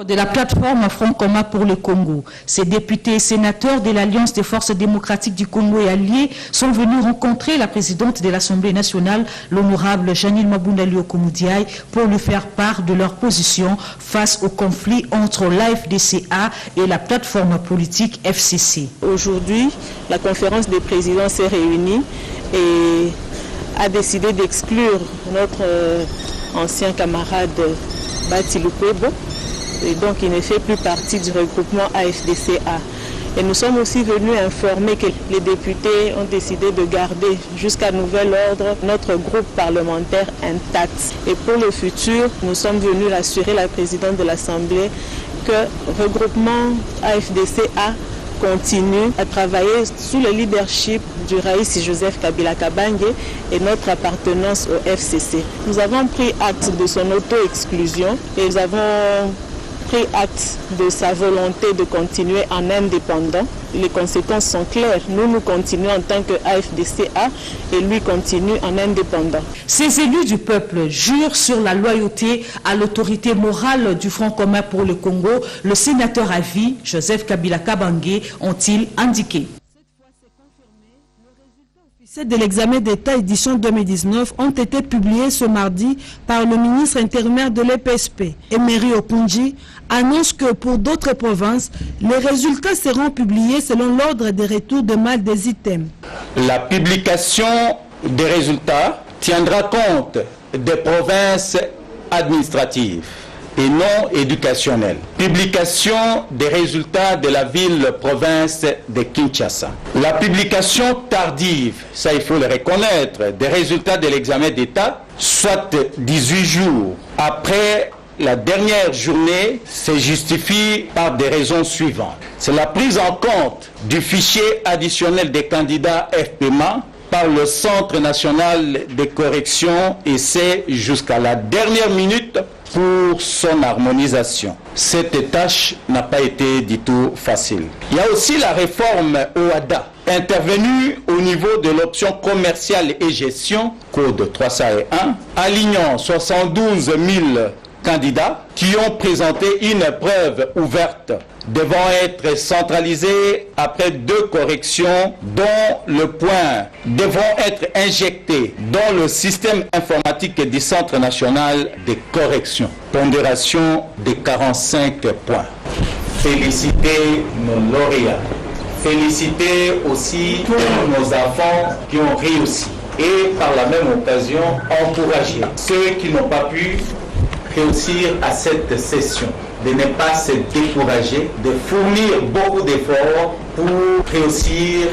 De la plateforme Front commun pour le Congo. Ces députés et sénateurs de l'Alliance des forces démocratiques du Congo et alliés sont venus rencontrer la présidente de l'Assemblée nationale, l'honorable Janine Mabunda Liokomoudiaï, pour lui faire part de leur position face au conflit entre l'AFDCA et la plateforme politique FCC. Aujourd'hui, la conférence des présidents s'est réunie et a décidé d'exclure notre ancien camarade Bati Lukwebo. Et donc il ne fait plus partie du regroupement AFDCA. Et nous sommes aussi venus informer que les députés ont décidé de garder jusqu'à nouvel ordre notre groupe parlementaire intact. Et pour le futur, nous sommes venus rassurer la présidente de l'Assemblée que le regroupement AFDCA continue à travailler sous le leadership du Raïs Joseph Kabila Kabange et notre appartenance au FCC. Nous avons pris acte de son auto-exclusion et nous avons pris acte de sa volonté de continuer en indépendant. Les conséquences sont claires. Nous continuons en tant que AFDCA et lui continue en indépendant. Ces élus du peuple jurent sur la loyauté à l'autorité morale du Front commun pour le Congo. Le sénateur à vie, Joseph Kabila Kabange, ont-ils indiqué. Les résultats de l'examen d'État édition 2019 ont été publiés ce mardi par le ministre intérimaire de l'EPSP, Emery Opunji, annonce que pour d'autres provinces, les résultats seront publiés selon l'ordre des retours de mal des items. La publication des résultats tiendra compte des provinces administratives et non éducationnelles. Publication des résultats de la ville-province de Kinshasa. La publication tardive, ça il faut le reconnaître, des résultats de l'examen d'État, soit 18 jours après la dernière journée, se justifie par des raisons suivantes. C'est la prise en compte du fichier additionnel des candidats FPMA par le Centre national de correction et c'est jusqu'à la dernière minute pour son harmonisation. Cette tâche n'a pas été du tout facile. Il y a aussi la réforme OADA, intervenue au niveau de l'option commerciale et gestion, code 301, alignant 72 000 candidats qui ont présenté une preuve ouverte devant être centralisés après 2 corrections dont le point devront être injectés dans le système informatique du Centre national de correction. Pondération de 45 points. Féliciter nos lauréats. Féliciter aussi tous nos enfants qui ont réussi. Et par la même occasion, encourager ceux qui n'ont pas pu réussir à cette session, de ne pas se décourager, de fournir beaucoup d'efforts pour réussir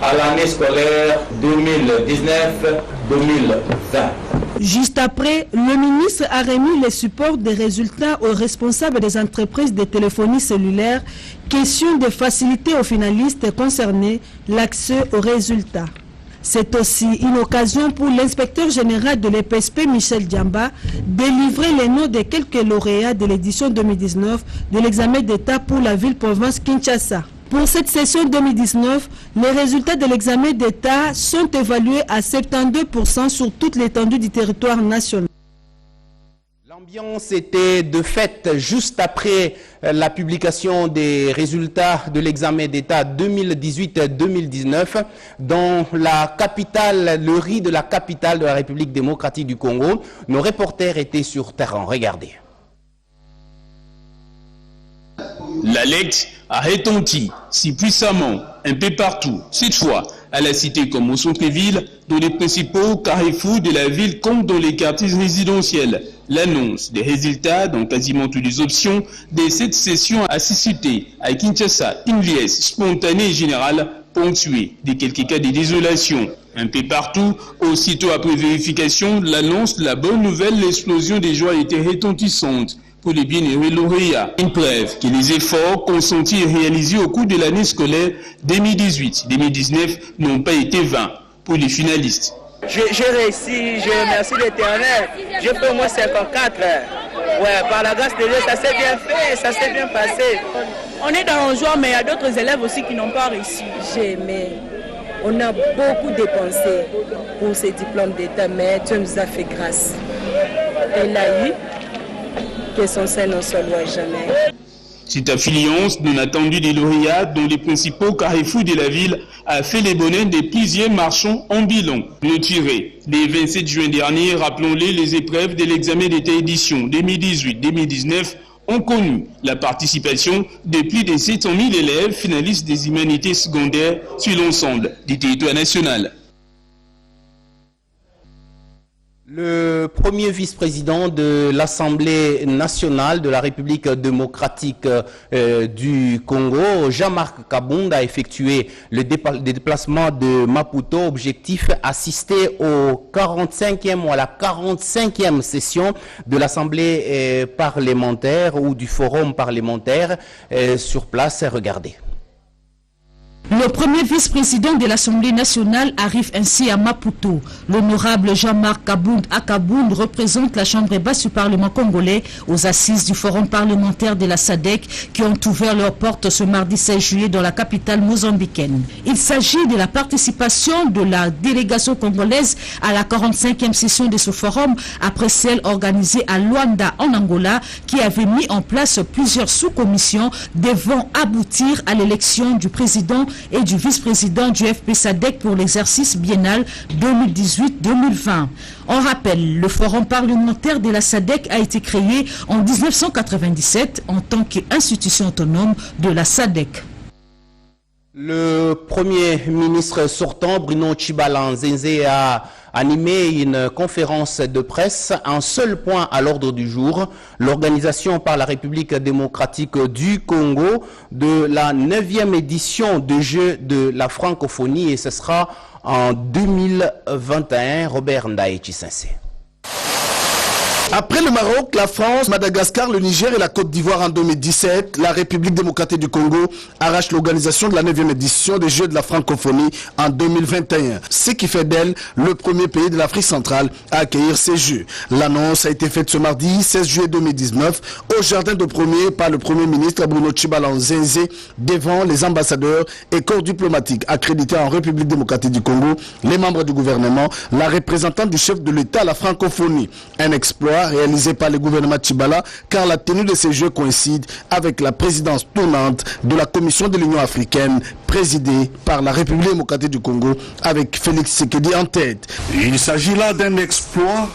à l'année scolaire 2019-2020. Juste après, le ministre a remis les supports des résultats aux responsables des entreprises de téléphonie cellulaire, question de faciliter aux finalistes concernés l'accès aux résultats. C'est aussi une occasion pour l'inspecteur général de l'EPSP, Michel Diamba, de livrer les noms de quelques lauréats de l'édition 2019 de l'examen d'État pour la ville-province Kinshasa. Pour cette session 2019, les résultats de l'examen d'État sont évalués à 72% sur toute l'étendue du territoire national. L'ambiance était de fait juste après la publication des résultats de l'examen d'État 2018-2019 dans la capitale, le riz de la capitale de la République démocratique du Congo. Nos reporters étaient sur terrain. Regardez. L'Alex a retenti si puissamment un peu partout, cette fois à la cité comme au centre-ville, dans les principaux carrefours de la ville comme dans les quartiers résidentiels. L'annonce des résultats dans quasiment toutes les options de cette session a suscité à Kinshasa une liesse spontanée et générale ponctuée de quelques cas de désolation. Un peu partout, aussitôt après vérification, l'annonce de la bonne nouvelle, l'explosion des joies était retentissante pour les bienheureux lauréats. Une preuve que les efforts consentis et réalisés au cours de l'année scolaire 2018-2019 n'ont pas été vains pour les finalistes. J'ai réussi, je remercie l'Éternel. J'ai fait au moins 54. Ouais, par la grâce de Dieu, ça s'est bien fait, ça s'est bien passé. On est dans le joie, mais il y a d'autres élèves aussi qui n'ont pas réussi. J'ai aimé. On a beaucoup dépensé pour ces diplômes d'État, mais Dieu nous a fait grâce. Elle a eu que son sein ne se loue jamais. Cette affluence non attendue des lauréats dans les principaux carrefours de la ville a fait les bonnets des plusieurs marchands ambulants clôturés. Le 27 juin dernier, rappelons-les, les épreuves de l'examen d'État édition 2018-2019 ont connu la participation de plus de 700 000 élèves finalistes des humanités secondaires sur l'ensemble du territoire national. Le premier vice-président de l'Assemblée nationale de la République démocratique du Congo, Jean-Marc Kabunda, a effectué le déplacement de Maputo. Objectif, assister au 45e ou à la 45e session de l'Assemblée parlementaire ou du Forum parlementaire. Sur place, regardez. Le premier vice-président de l'Assemblée nationale arrive ainsi à Maputo. L'honorable Jean-Marc Kabunda représente la Chambre basse du Parlement congolais aux assises du Forum parlementaire de la SADC qui ont ouvert leurs portes ce mardi 16 juillet dans la capitale mozambicaine. Il s'agit de la participation de la délégation congolaise à la 45e session de ce forum après celle organisée à Luanda en Angola qui avait mis en place plusieurs sous-commissions devant aboutir à l'élection du président et du vice-président du FP-SADC pour l'exercice biennal 2018-2020. On rappelle, le forum parlementaire de la SADC a été créé en 1997 en tant qu'institution autonome de la SADC. Le Premier ministre sortant, Bruno Tshibala Nzenze, a animé une conférence de presse. Un seul point à l'ordre du jour, l'organisation par la République démocratique du Congo de la 9e édition des Jeux de la francophonie, et ce sera en 2021. Robert Ndaye Chisense. Après le Maroc, la France, Madagascar, le Niger et la Côte d'Ivoire en 2017, la République démocratique du Congo arrache l'organisation de la 9e édition des Jeux de la francophonie en 2021, ce qui fait d'elle le premier pays de l'Afrique centrale à accueillir ces Jeux. L'annonce a été faite ce mardi 16 juillet 2019 au Jardin de Premier par le Premier ministre Bruno Tshibala Nzenze devant les ambassadeurs et corps diplomatiques accrédités en République démocratique du Congo, les membres du gouvernement, la représentante du chef de l'État à la francophonie. Un exploit réalisé par le gouvernement Tshibala car la tenue de ces Jeux coïncide avec la présidence tournante de la Commission de l'Union africaine présidée par la République démocratique du Congo avec Félix Tshisekedi en tête. Il s'agit là d'un exploit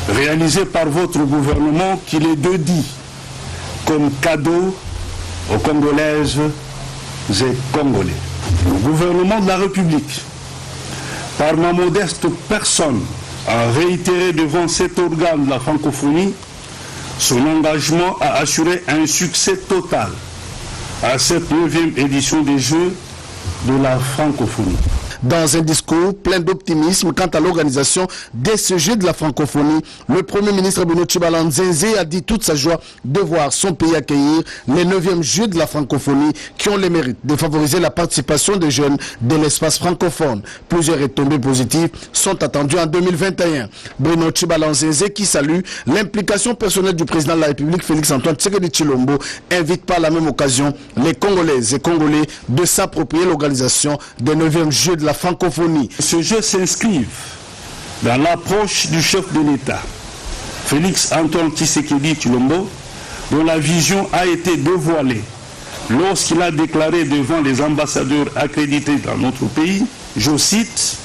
réalisé par votre gouvernement qui les deux dit comme cadeau aux Congolaises et Congolais. Le gouvernement de la République, par ma modeste personne, a réitéré devant cet organe de la francophonie son engagement à assurer un succès total à cette 9e édition des Jeux de la francophonie. Dans un discours plein d'optimisme quant à l'organisation des Jeux de la francophonie, le Premier ministre Bruno Tshibala Nzenze a dit toute sa joie de voir son pays accueillir les 9e Jeux de la francophonie qui ont le mérite de favoriser la participation des jeunes de l'espace francophone. Plusieurs retombées positives sont attendues en 2021. Bruno Tshibala Nzenze, qui salue l'implication personnelle du président de la République Félix-Antoine Tshisekedi Tshilombo, invite par la même occasion les Congolaises et Congolais de s'approprier l'organisation des 9e Jeux de la francophonie. Ce jeu s'inscrit dans l'approche du chef de l'État, Félix-Antoine Tshisekedi Tshilombo, dont la vision a été dévoilée lorsqu'il a déclaré devant les ambassadeurs accrédités dans notre pays, je cite,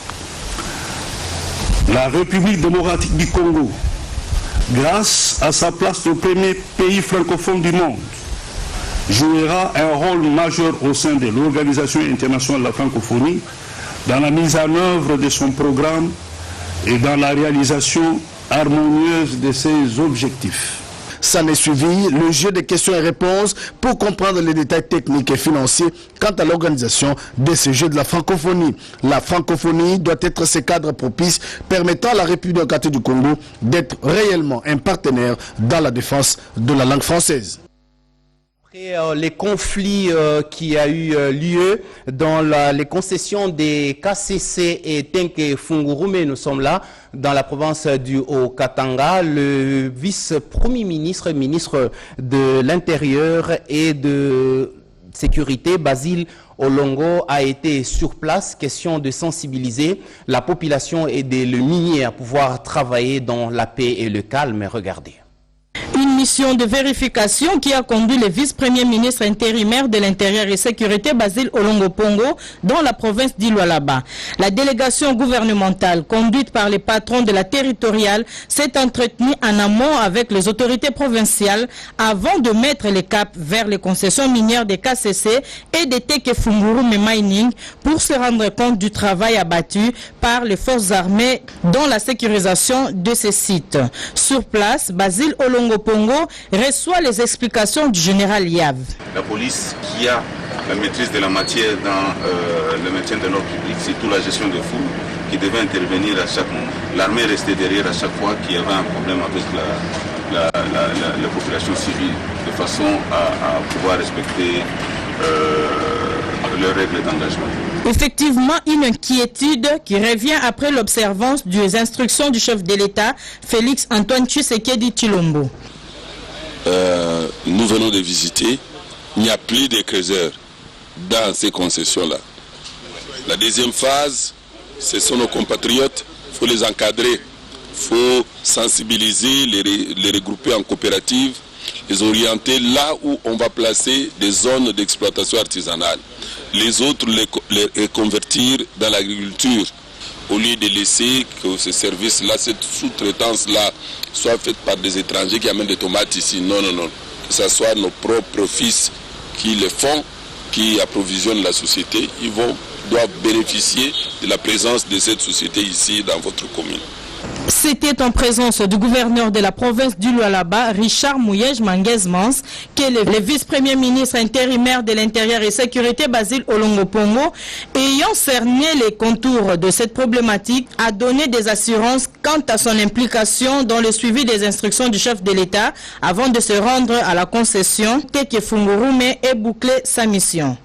« La République démocratique du Congo, grâce à sa place de premier pays francophone du monde, jouera un rôle majeur au sein de l'Organisation internationale de la francophonie dans la mise en œuvre de son programme et dans la réalisation harmonieuse de ses objectifs. » Ça n'est suivi le jeu de questions et réponses pour comprendre les détails techniques et financiers quant à l'organisation de ce jeu de la francophonie. La francophonie doit être ce cadre propice permettant à la République démocratique du Congo d'être réellement un partenaire dans la défense de la langue française. Après les conflits qui a eu lieu dans les concessions des KCC et Tenke Fungurume, nous sommes là dans la province du Haut-Katanga. Le vice-premier ministre, ministre de l'Intérieur et de Sécurité, Basile Olongo, a été sur place. Question de sensibiliser la population et de le minier à pouvoir travailler dans la paix et le calme. Regardez. Une mission de vérification qui a conduit le vice-premier ministre intérimaire de l'Intérieur et Sécurité, Basile Olongo Pongo, dans la province d'Ilualaba. La délégation gouvernementale, conduite par les patrons de la territoriale, s'est entretenue en amont avec les autorités provinciales avant de mettre le cap vers les concessions minières des KCC et des Teke Fungurume Mining pour se rendre compte du travail abattu par les forces armées dans la sécurisation de ces sites. Sur place, Basile Olongo Pongo reçoit les explications du général Yav. La police qui a la maîtrise de la matière dans le maintien de l'ordre public, c'est toute la gestion de foule qui devait intervenir à chaque moment. L'armée restait derrière à chaque fois qu'il y avait un problème avec la population civile, de façon à pouvoir respecter leurs règles d'engagement. Effectivement, une inquiétude qui revient après l'observance des instructions du chef de l'État, Félix Antoine Tshisekedi Tshilombo. Nous venons de visiter, il n'y a plus de creuseurs dans ces concessions-là. La deuxième phase, ce sont nos compatriotes, il faut les encadrer, il faut sensibiliser, les regrouper en coopératives, les orienter là où on va placer des zones d'exploitation artisanale. Les autres, les convertir dans l'agriculture, au lieu de laisser que ce service-là, cette sous-traitance-là, soit faite par des étrangers qui amènent des tomates ici. Non, non, non. Que ce soit nos propres fils qui le font, qui approvisionnent la société, ils doivent bénéficier de la présence de cette société ici dans votre commune. C'était en présence du gouverneur de la province du Lualaba, Richard Mouyej Manguez-Mans, que le vice-premier ministre intérimaire de l'Intérieur et Sécurité, Basile Olongo Pongo, ayant cerné les contours de cette problématique, a donné des assurances quant à son implication dans le suivi des instructions du chef de l'État avant de se rendre à la concession Teke Fungurume et boucler sa mission.